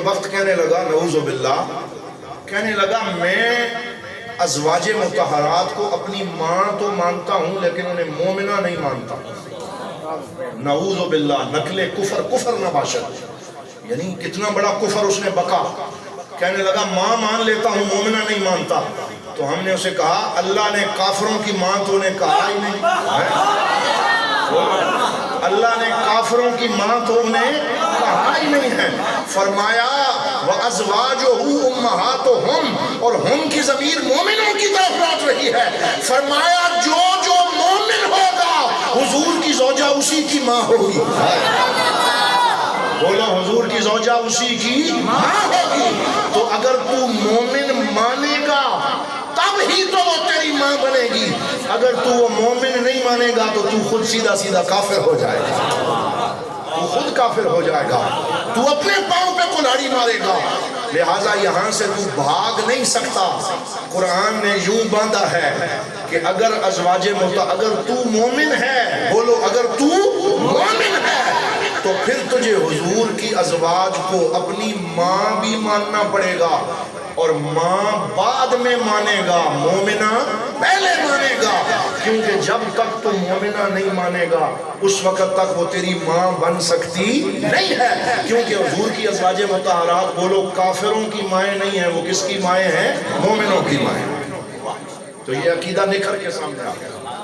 وقت کہنے لگا نعوذ باللہ، کہنے لگا میں ازواج مطہرات کو اپنی ماں تو مانتا ہوں لیکن انہیں مومنہ نہیں مانتا. نعوذ باللہ، نقل کفر، کفر نباشد، یعنی کتنا بڑا کفر اس نے بکا. کہنے لگا ماں مان لیتا ہوں مومنہ نہیں مانتا. تو ہم نے اسے کہا اللہ نے کافروں کی ماں تو انہیں کہا ہی نہیں، اللہ نے کافروں کی ماں تو انہیں کہا ہی نہیں ہے. فرمایا وَأَزْوَاجُهُ أُمَّهَاتُهُمْ، اور ہم کی ضمیر مومنوں کی طرف لوٹ رہی ہے. فرمایا جو جو مومن ہوگا حضور کی زوجہ اسی کی ماں ہوگی. بولا حضور کی زوجہ اسی کی ماں ہوگی. تو اگر تو مومن مانے گا تب ہی تو وہ تیری ماں بنے گی. اگر تو وہ مومن نہیں مانے گا تو تو خود سیدھا سیدھا کافر ہو جائے گا، تو خود کافر ہو جائے گا، تو اپنے پاؤں پہ کلہاڑی مارے گا. لہٰذا یہاں سے تو بھاگ نہیں سکتا. قرآن نے یوں باندھا ہے کہ اگر ازواج اگر تو مومن ہے، بولو اگر تو مومن ہے تو پھر تجھے حضور کی ازواج کو اپنی ماں بھی ماننا پڑے گا، اور ماں بعد میں مانے گا، مومنہ پہلے مانے گا. کیونکہ جب تک تو مومنہ نہیں مانے گا اس وقت تک وہ تیری ماں بن سکتی نہیں ہے. کیونکہ حضور کی ازواج مطہرات بولو کافروں کی مائیں نہیں ہیں، وہ کس کی مائیں ہیں؟ مومنوں کی مائیں. تو یہ عقیدہ نکھر کے سامنے آ گیا.